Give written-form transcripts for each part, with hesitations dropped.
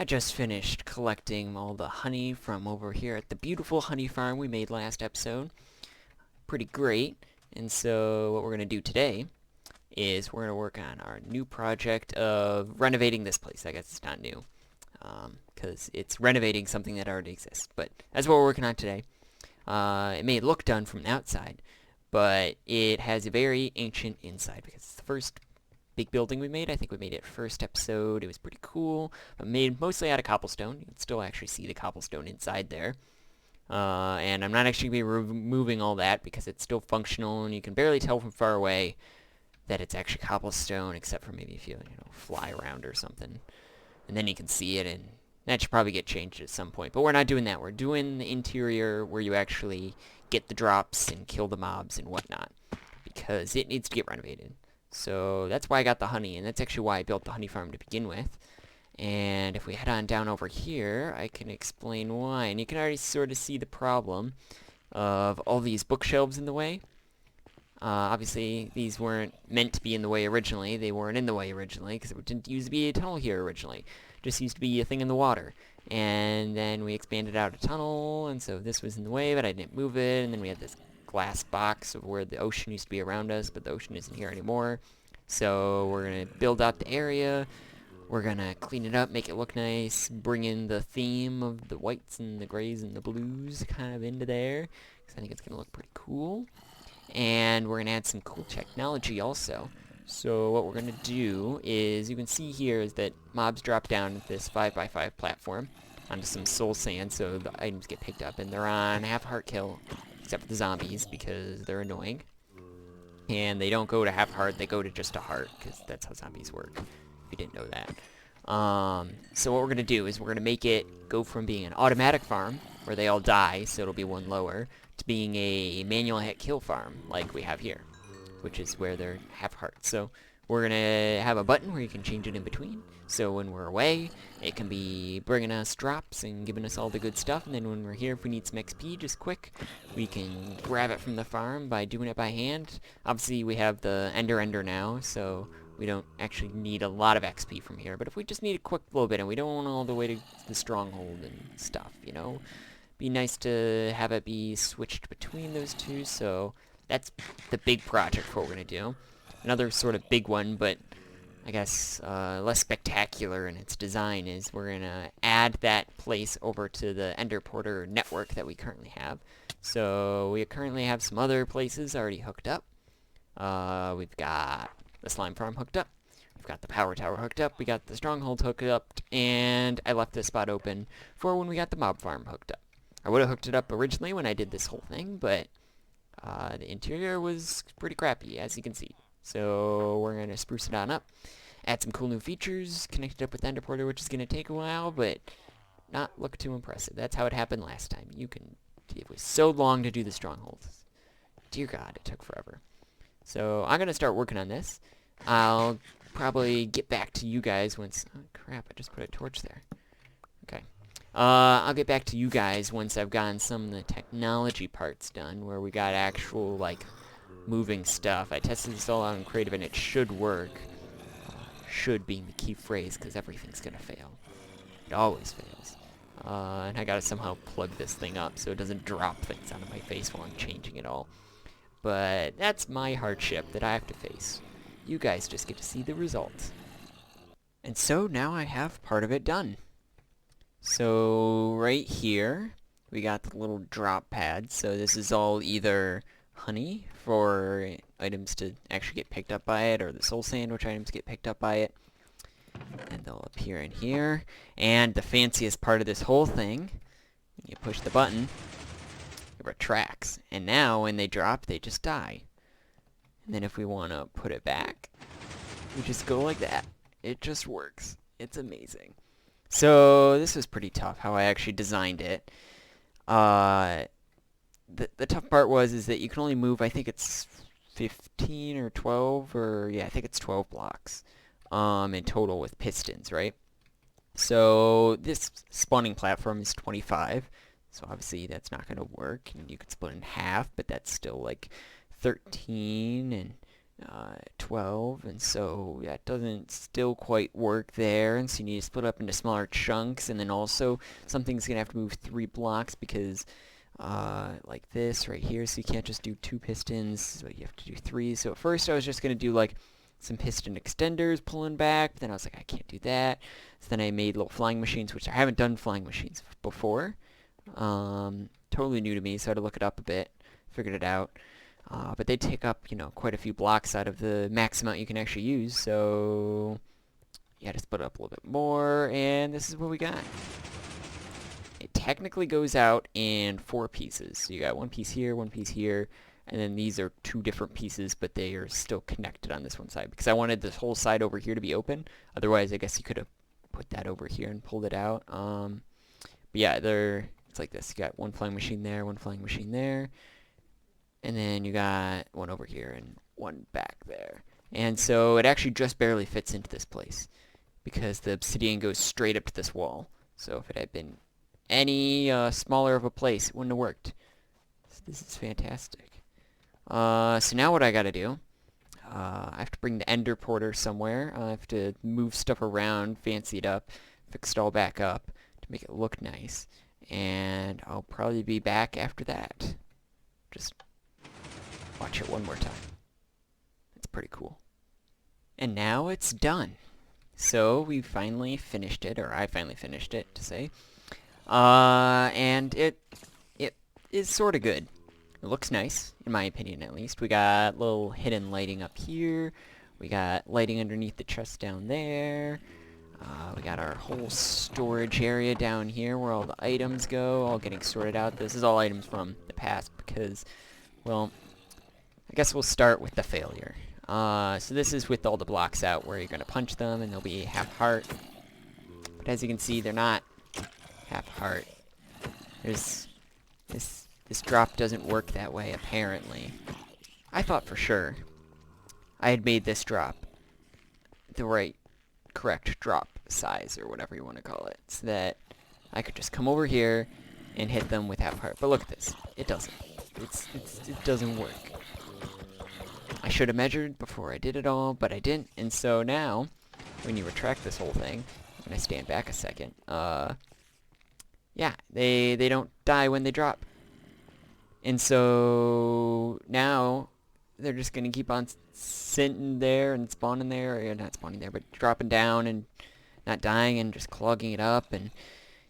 I just finished collecting all the honey from over here at the beautiful honey farm we made last episode. Pretty great. And so what we're going to do today is we're going to work on our new project of renovating this place. I guess it's not new because it's renovating something that already exists. But that's what we're working on today. It may look done from the outside, but it has a very ancient inside because it's the first big building we made. I think we made it first episode. It was pretty cool, but made mostly out of cobblestone. You can still actually see the cobblestone inside there. And I'm not actually going to be removing all that because it's still functional, and you can barely tell from far away that it's actually cobblestone, except for maybe if you fly around or something. And then you can see it, and that should probably get changed at some point. But we're not doing that. We're doing the interior where you actually get the drops and kill the mobs and whatnot, because it needs to get renovated. So that's why I got the honey, and that's actually why I built the honey farm to begin with. And if we head on down over here, I can explain why. And you can already sort of see the problem of all these bookshelves in the way. Obviously, these weren't meant to be in the way originally. They weren't in the way originally, because it didn't used to be a tunnel here originally. It just used to be a thing in the water. And then we expanded out a tunnel, and so this was in the way, but I didn't move it. And then we had this glass box of where the ocean used to be around us, but the ocean isn't here anymore. So we're going to build out the area. We're going to clean it up, make it look nice, bring in the theme of the whites and the grays and the blues kind of into there, because I think it's going to look pretty cool. And we're going to add some cool technology also. So what we're going to do is, you can see here is that mobs drop down this 5x5 platform onto some soul sand, so the items get picked up, and they're on half heart kill, except for the zombies, because they're annoying. And they don't go to half heart, they go to just a heart, because that's how zombies work, if you didn't know that. So what we're going to do is we're going to make it go from being an automatic farm, where they all die, so it'll be one lower, to being a manual hit kill farm, like we have here, which is where they're half heart. So we're going to have a button where you can change it in between. So when we're away, it can be bringing us drops and giving us all the good stuff. And then when we're here, if we need some XP, just quick, we can grab it from the farm by doing it by hand. Obviously, we have the Ender now, so we don't actually need a lot of XP from here. But if we just need a quick little bit, and we don't want all the way to the stronghold and stuff, be nice to have it be switched between those two. So that's the big project for what we're going to do. Another sort of big one, but I guess less spectacular in its design, is we're going to add that place over to the Ender Porter network that we currently have. So we currently have some other places already hooked up. We've got the slime farm hooked up. We've got the power tower hooked up. We got the stronghold hooked up. And I left this spot open for when we got the mob farm hooked up. I would have hooked it up originally when I did this whole thing, but the interior was pretty crappy, as you can see. So we're going to spruce it on up, add some cool new features, connect it up with Ender Porter, which is going to take a while, but not look too impressive. That's how it happened last time. It was so long to do the strongholds. Dear God, it took forever. So I'm going to start working on this. I'll probably get back to you guys once... Oh, crap, I just put a torch there. Okay. I'll get back to you guys once I've gotten some of the technology parts done, where we got actual, moving stuff. I tested this all out in creative, and it should work. Should being the key phrase, because everything's gonna fail. It always fails. And I gotta somehow plug this thing up so it doesn't drop things out of my face while I'm changing it all. But that's my hardship that I have to face. You guys just get to see the results. And so now I have part of it done. So right here, we got the little drop pad. So this is all either honey for items to actually get picked up by it, or the soul sand, which items get picked up by it. And they'll appear in here. And the fanciest part of this whole thing, you push the button, it retracts. And now when they drop, they just die. And then if we want to put it back, we just go like that. It just works. It's amazing. So this was pretty tough, how I actually designed it. The tough part is that you can only move, I think it's 15 or 12, or yeah, I think it's 12 blocks in total with pistons, right? So this spawning platform is 25, so obviously that's not going to work, and you could split it in half, but that's still like 13 and 12, and so that doesn't still quite work there, and so you need to split up into smaller chunks, and then also something's gonna have to move 3 blocks because like this right here, so you can't just do 2 pistons, so you have to do 3. So at first I was just gonna do like some piston extenders pulling back, but then I was like, I can't do that. So then I made little flying machines, which I haven't done flying machines before. Totally new to me, so I had to look it up a bit, figured it out. But they take up, quite a few blocks out of the max amount you can actually use, so you had to split it up a little bit more, and this is what we got. It technically goes out in 4 pieces. So you got 1 piece here, 1 piece here, and then these are 2 different pieces, but they are still connected on this one side, because I wanted this whole side over here to be open. Otherwise, I guess you could have put that over here and pulled it out. But yeah, it's like this. You got 1 flying machine there, 1 flying machine there, and then you got 1 over here and 1 back there. And so it actually just barely fits into this place because the obsidian goes straight up to this wall. So if it had been any smaller of a place, it wouldn't have worked. So this is fantastic. So now what I gotta do, I have to bring the ender porter somewhere. I have to move stuff around, fancy it up, fix it all back up to make it look nice. And I'll probably be back after that. Just watch it one more time. It's pretty cool. And now it's done. So we finally finished it, or I finally finished it, to say. And it is sort of good. It looks nice, in my opinion at least. We got little hidden lighting up here. We got lighting underneath the chest down there. We got our whole storage area down here where all the items go, all getting sorted out. This is all items from the past because, well, I guess we'll start with the failure. So this is with all the blocks out where you're going to punch them and they'll be half heart. But as you can see, they're not half heart. This drop doesn't work that way, apparently. I thought for sure I had made this drop the correct drop size, or whatever you want to call it, so that I could just come over here and hit them with half heart. But look at this. It doesn't. It doesn't work. I should have measured before I did it all, but I didn't. And so now, when you retract this whole thing, and I stand back a second, yeah, they don't die when they drop. And so now they're just going to keep on sitting there and spawning there, or not spawning there, but dropping down and not dying and just clogging it up. And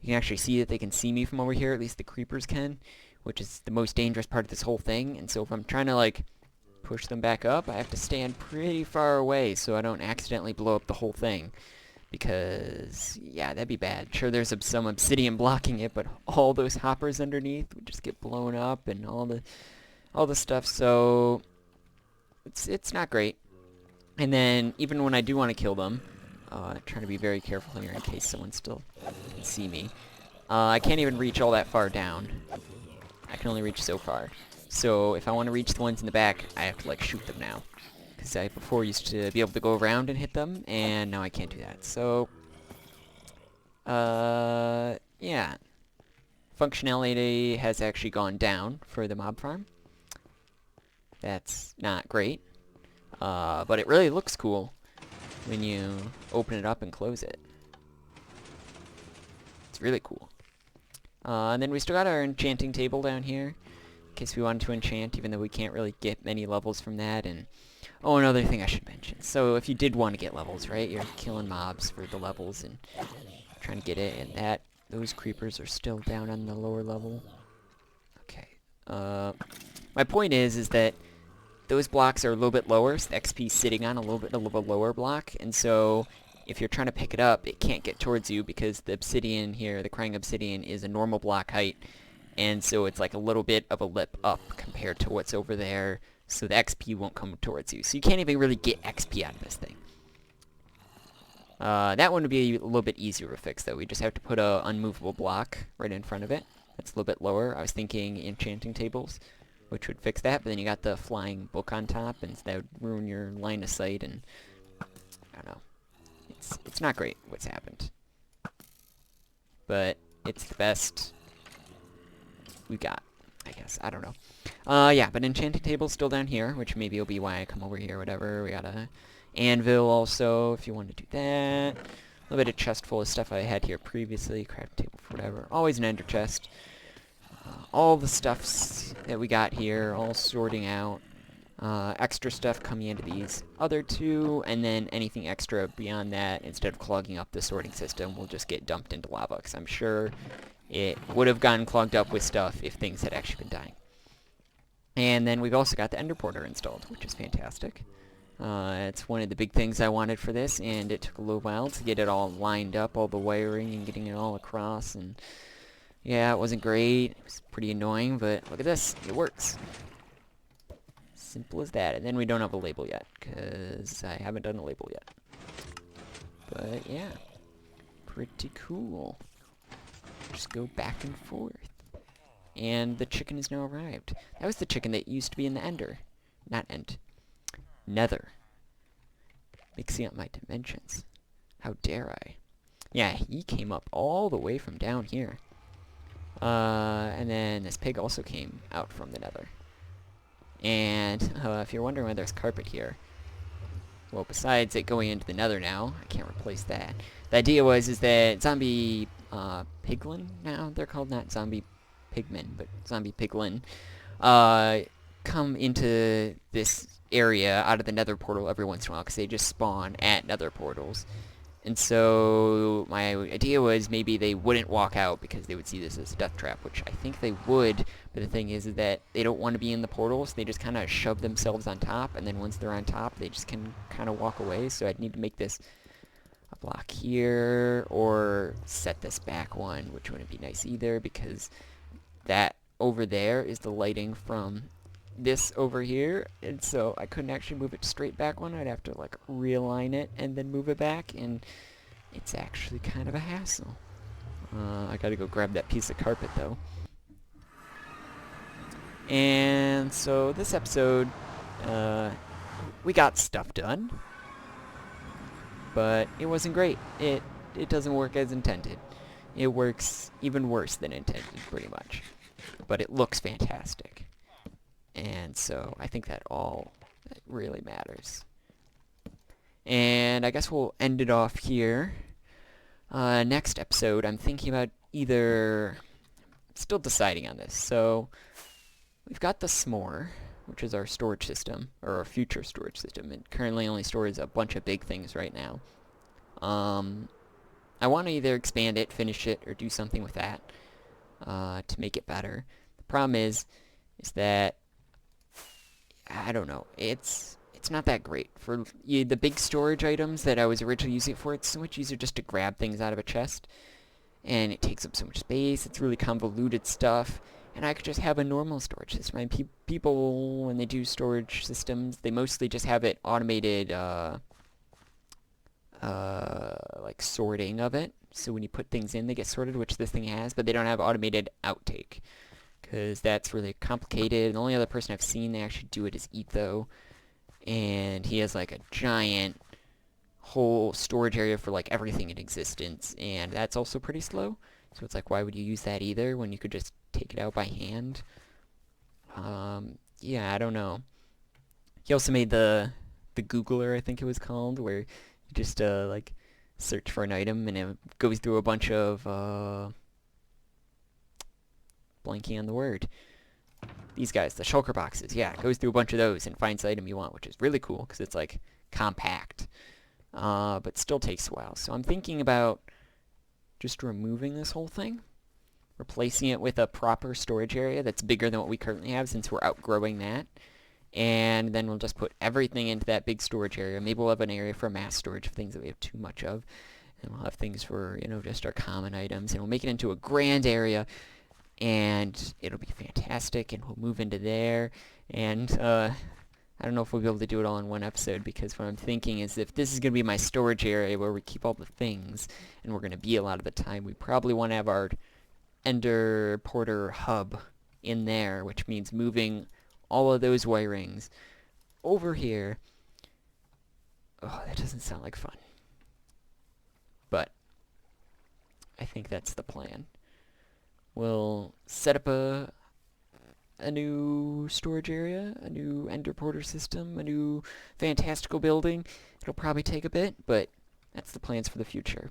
you can actually see that they can see me from over here, at least the creepers can, which is the most dangerous part of this whole thing. And so if I'm trying to, like, push them back up, I have to stand pretty far away so I don't accidentally blow up the whole thing. Because, yeah, that'd be bad. Sure, there's some obsidian blocking it, but all those hoppers underneath would just get blown up and all the stuff. So it's not great. And then even when I do want to kill them, trying to be very careful here in case someone still can see me. I can't even reach all that far down. I can only reach so far. So if I want to reach the ones in the back, I have to like shoot them now. Because I before used to be able to go around and hit them, and now I can't do that. So, yeah. Functionality has actually gone down for the mob farm. That's not great. But it really looks cool when you open it up and close it. It's really cool. And then we still got our enchanting table down here, in case we wanted to enchant, even though we can't really get many levels from that. And oh, another thing I should mention. So if you did want to get levels, right, you're killing mobs for the levels and trying to get it, and those creepers are still down on the lower level. Okay. My point is that those blocks are a little bit lower, so the XP's sitting on a little bit lower block, and so if you're trying to pick it up, it can't get towards you because the obsidian here, the crying obsidian, is a normal block height, and so it's like a little bit of a lip up compared to what's over there, so the XP won't come towards you. So you can't even really get XP out of this thing. That one would be a little bit easier to fix, though. We just have to put a unmovable block right in front of it. That's a little bit lower. I was thinking enchanting tables, which would fix that, but then you got the flying book on top, and that would ruin your line of sight, and I don't know. It's not great what's happened. But it's the best we got, I guess. I don't know. Yeah, but enchanting table's still down here, which maybe will be why I come over here, whatever. We got a anvil also, if you want to do that. A little bit of chest full of stuff I had here previously. Crafting table for whatever. Always an ender chest. All the stuffs that we got here, all sorting out. Extra stuff coming into these other two, and then anything extra beyond that, instead of clogging up the sorting system, will just get dumped into lava, because I'm sure it would have gotten clogged up with stuff if things had actually been dying. And then we've also got the ender porter installed, which is fantastic. It's one of the big things I wanted for this, and it took a little while to get it all lined up, all the wiring, and getting it all across, and yeah, it wasn't great. It was pretty annoying, but look at this. It works. Simple as that. And then we don't have a label yet, because I haven't done a label yet. But yeah, pretty cool. Just go back and forth. And the chicken has now arrived. That was the chicken that used to be in the ender. Not end. Nether. Mixing up my dimensions. How dare I? Yeah, he came up all the way from down here. And then this pig also came out from the nether. And if you're wondering why there's carpet here, well, besides it going into the nether now, I can't replace that. The idea is that zombie piglin now, they're called, not zombie pigmen, but zombie piglin, come into this area out of the nether portal every once in a while, because they just spawn at nether portals. And so my idea was maybe they wouldn't walk out because they would see this as a death trap, which I think they would, but the thing is that they don't want to be in the portals. They just kind of shove themselves on top, and then once they're on top, they just can kind of walk away. So I'd need to make this a block here, or set this back one, which wouldn't be nice either, because that over there is the lighting from this over here, and so I couldn't actually move it straight back one. I'd have to like realign it and then move it back, and it's actually kind of a hassle. I gotta go grab that piece of carpet though. And so this episode, we got stuff done, but it wasn't great. It doesn't work as intended. It works even worse than intended, pretty much. But it looks fantastic. And so I think that really matters. And I guess we'll end it off here. Next episode, I'm thinking about either... Still deciding on this. So we've got the s'more, which is our storage system, or our future storage system. It currently only stores a bunch of big things right now. I want to either expand it, finish it, or do something with that to make it better. The problem is that I don't know. It's not that great. For the big storage items that I was originally using it for, it's so much easier just to grab things out of a chest. And it takes up so much space. It's really convoluted stuff. And I could just have a normal storage system. I mean, people, when they do storage systems, they mostly just have it automated, like sorting of it. So when you put things in, they get sorted, which this thing has. But they don't have automated outtake, because that's really complicated. And the only other person I've seen they actually do it is Etho, and he has like a giant whole storage area for like everything in existence, and that's also pretty slow. So it's like, why would you use that either when you could just take it out by hand? Yeah, I don't know. He also made the Googler, I think it was called, where you just like search for an item and it goes through a bunch of blanking on the word. These guys, the shulker boxes, yeah, it goes through a bunch of those and finds the item you want, which is really cool because it's like compact, but still takes a while. So I'm thinking about just removing this whole thing, replacing it with a proper storage area that's bigger than what we currently have, since we're outgrowing that. And then we'll just put everything into that big storage area. Maybe we'll have an area for mass storage of things that we have too much of. And we'll have things for, just our common items. And we'll make it into a grand area. And it'll be fantastic. And we'll move into there. And I don't know if we'll be able to do it all in one episode, because what I'm thinking is if this is going to be my storage area where we keep all the things, and we're going to be a lot of the time, we probably want to have our Ender Porter hub in there, which means moving all of those wirings over here. Oh, that doesn't sound like fun. But I think that's the plan. We'll set up a a new storage area, a new ender porter system, a new fantastical building. It'll probably take a bit, but that's the plans for the future.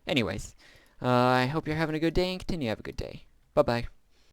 Anyways, I hope you're having a good day and continue to have a good day. Bye-bye.